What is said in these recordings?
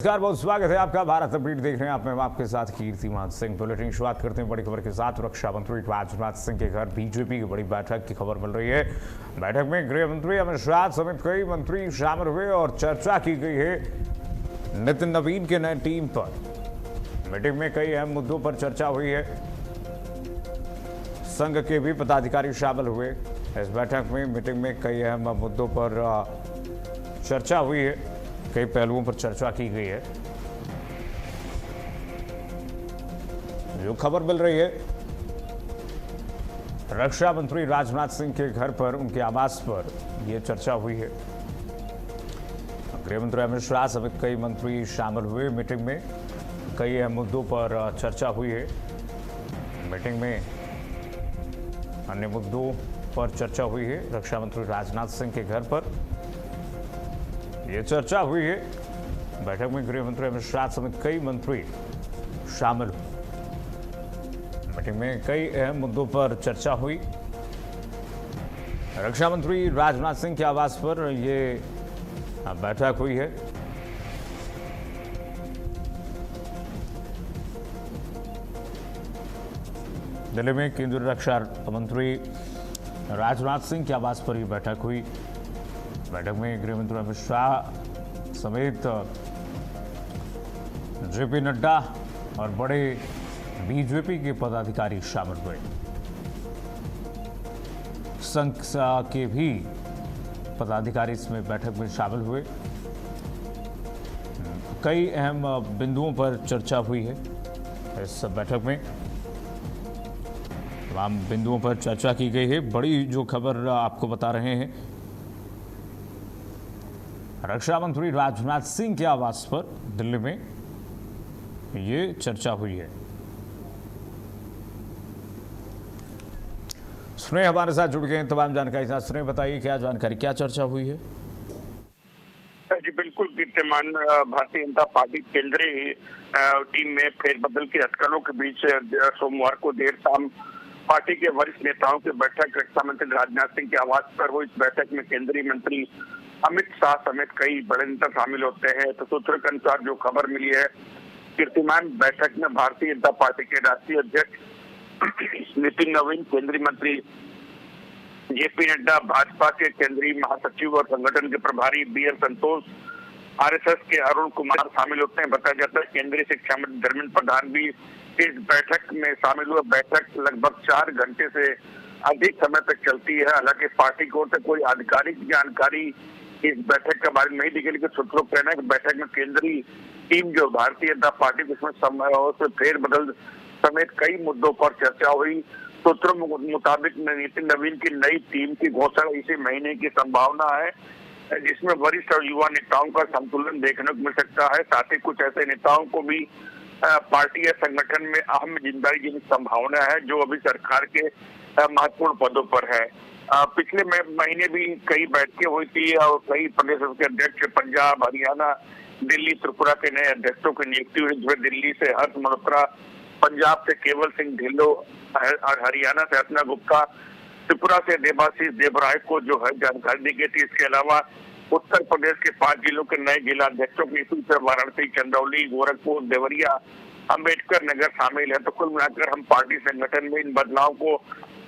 नमस्कार, बहुत स्वागत है आपका भारत अपडेट देख रहे हैं आप। मैं आपके साथ कीर्तिमान सिंह। बुलेटिन शुरुआत करते हैं बड़ी खबर के साथ। रक्षा मंत्री राजनाथ सिंह के घर बीजेपी की बड़ी बैठक की खबर मिल रही है। बैठक में गृह मंत्री अमित शाह समेत कई मंत्री शामिल हुए और चर्चा की गई है नितिन नवीन के नए टीम पर। मीटिंग में कई अहम मुद्दों पर चर्चा हुई है। संघ के भी पदाधिकारी शामिल हुए इस बैठक में। मीटिंग में कई अहम मुद्दों पर चर्चा हुई है, कई पहलुओं पर चर्चा की गई है। जो खबर मिल रही है, रक्षा मंत्री राजनाथ सिंह के घर पर, उनके आवास पर यह चर्चा हुई है। गृह मंत्री अमित शाह समेत कई मंत्री शामिल हुए मीटिंग में। कई अहम मुद्दों पर चर्चा हुई है। मीटिंग में अन्य मुद्दों पर चर्चा हुई है। रक्षा मंत्री राजनाथ सिंह के घर पर यह चर्चा हुई है। बैठक में गृह मंत्री अमित शाह समेत कई मंत्री शामिल हुए। मीटिंग में कई अहम मुद्दों पर चर्चा हुई। रक्षा मंत्री राजनाथ सिंह के आवास पर यह बैठक हुई है। दिल्ली में केंद्रीय रक्षा मंत्री राजनाथ सिंह के आवास पर यह बैठक हुई। बैठक में गृह मंत्री अमित शाह समेत जेपी नड्डा और बड़े बीजेपी के पदाधिकारी शामिल हुए। संघ के भी पदाधिकारी इसमें बैठक में शामिल हुए। कई अहम बिंदुओं पर चर्चा हुई है इस बैठक में। तमाम बिंदुओं पर चर्चा की गई है। बड़ी जो खबर आपको बता रहे हैं, रक्षा मंत्री राजनाथ सिंह के आवास पर दिल्ली में ये चर्चा हुई है। सुने हमारे साथ जुड़ गए तमाम जानकारी साथ। सुने, बताइए क्या जानकारी, क्या चर्चा हुई है? जी बिल्कुल कीर्तिमान, भारतीय जनता पार्टी केंद्रीय टीम में फेरबदल की अटकलों के बीच सोमवार को देर शाम पार्टी के वरिष्ठ नेताओं की बैठक रक्षा मंत्री राजनाथ सिंह के आवास पर हुई। इस बैठक में केंद्रीय मंत्री अमित शाह समेत कई बड़े नेता शामिल होते हैं। तो सूत्रों के अनुसार जो खबर मिली है कीर्तिमान, बैठक में भारतीय जनता पार्टी के राष्ट्रीय अध्यक्ष नितिन नवीन, केंद्रीय मंत्री जेपी नड्डा, भाजपा के केंद्रीय महासचिव और संगठन के प्रभारी बी.एल. संतोष, आरएसएस के अरुण कुमार शामिल होते हैं। बताया जाता है केंद्रीय शिक्षा मंत्री धर्मेंद्र प्रधान भी इस बैठक में शामिल हुए। बैठक लगभग 4 घंटे से अधिक समय तक चलती है। हालांकि पार्टी की ओर से कोई आधिकारिक जानकारी इस बैठक के बारे में नहीं दी गई, लेकिन सूत्रों का कहना है कि बैठक में केंद्रीय टीम जो भारतीय जनता पार्टी के उसमें समय फेरबदल समेत कई मुद्दों पर चर्चा हुई। सूत्रों मुताबिक नितिन नवीन की नई टीम की घोषणा इसी महीने की संभावना है, जिसमें वरिष्ठ और युवा नेताओं का संतुलन देखने को मिल सकता है। साथ ही कुछ ऐसे नेताओं को भी पार्टी या संगठन में अहम जिम्मेदारी देने की संभावना है जो अभी सरकार के महत्वपूर्ण पदों पर है। पिछले महीने भी कई बैठकें हुई थी और कई प्रदेशों के अध्यक्ष, पंजाब, हरियाणा, दिल्ली, त्रिपुरा के नए अध्यक्षों की नियुक्ति हुई, जिसमें दिल्ली से हर्ष मल्होत्रा, पंजाब से केवल सिंह ढिल्लों और हरियाणा से अर्चना गुप्ता, त्रिपुरा से देबाशीष देवराय को जो है जानकारी दी गई थी। इसके अलावा उत्तर प्रदेश के 5 जिलों के नए जिला अध्यक्षों की सूची में वाराणसी, चंदौली, गोरखपुर, देवरिया, अम्बेडकर नगर शामिल है। तो कुल मिलाकर हम पार्टी संगठन में इन बदलाव को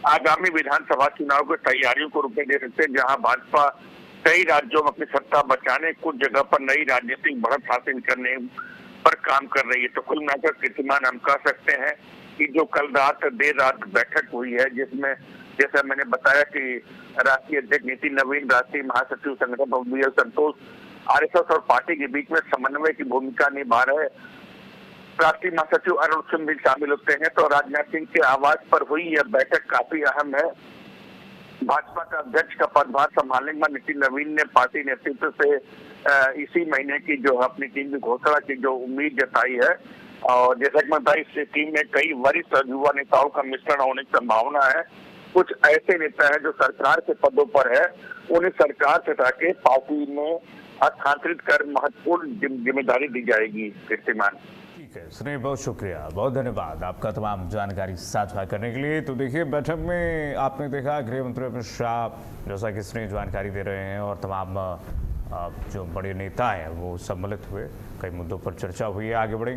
आगामी विधानसभा चुनाव की तैयारियों को रुपए दे सकते हैं, जहां भाजपा कई राज्यों में अपनी सत्ता बचाने, कुछ जगह पर नई राजनीतिक बढ़त हासिल करने पर काम कर रही है। तो कुल मिलाकर कीर्तिमान हम कह सकते हैं कि जो कल रात देर रात बैठक हुई है, जिसमें जैसा मैंने बताया कि राष्ट्रीय अध्यक्ष नितिन नवीन, राष्ट्रीय महासचिव संगठन बी.एल. संतोष, आरएसएस और पार्टी के बीच में समन्वय की भूमिका निभा रहे राष्ट्रीय महासचिव अरुण सिंह भी शामिल होते हैं। तो राजनाथ सिंह के आवास पर हुई यह बैठक काफी अहम है। भाजपा का अध्यक्ष का पदभार संभालने के बाद नितिन नवीन ने पार्टी नेतृत्व से इसी महीने की जो अपनी टीम की घोषणा की जो उम्मीद जताई है। और जैसा कि मैं बताया, इस टीम में कई वरिष्ठ युवा नेताओं का मिश्रण होने की संभावना है। कुछ ऐसे नेता हैं जो सरकार के पदों पर है, उन्हें सरकार से हटाके पार्टी में स्थानांतरित कर महत्वपूर्ण जिम्मेदारी दी जाएगी। कीर्तिमान, ठीक है स्नेह, बहुत शुक्रिया, बहुत धन्यवाद आपका तमाम जानकारी साझा करने के लिए। तो देखिए, बैठक में आपने देखा गृह मंत्री अमित शाह, जैसा कि स्नेह जानकारी दे रहे हैं, और तमाम जो बड़े नेता हैं वो सम्मिलित हुए, कई मुद्दों पर चर्चा हुई है। आगे बढ़ेंगे।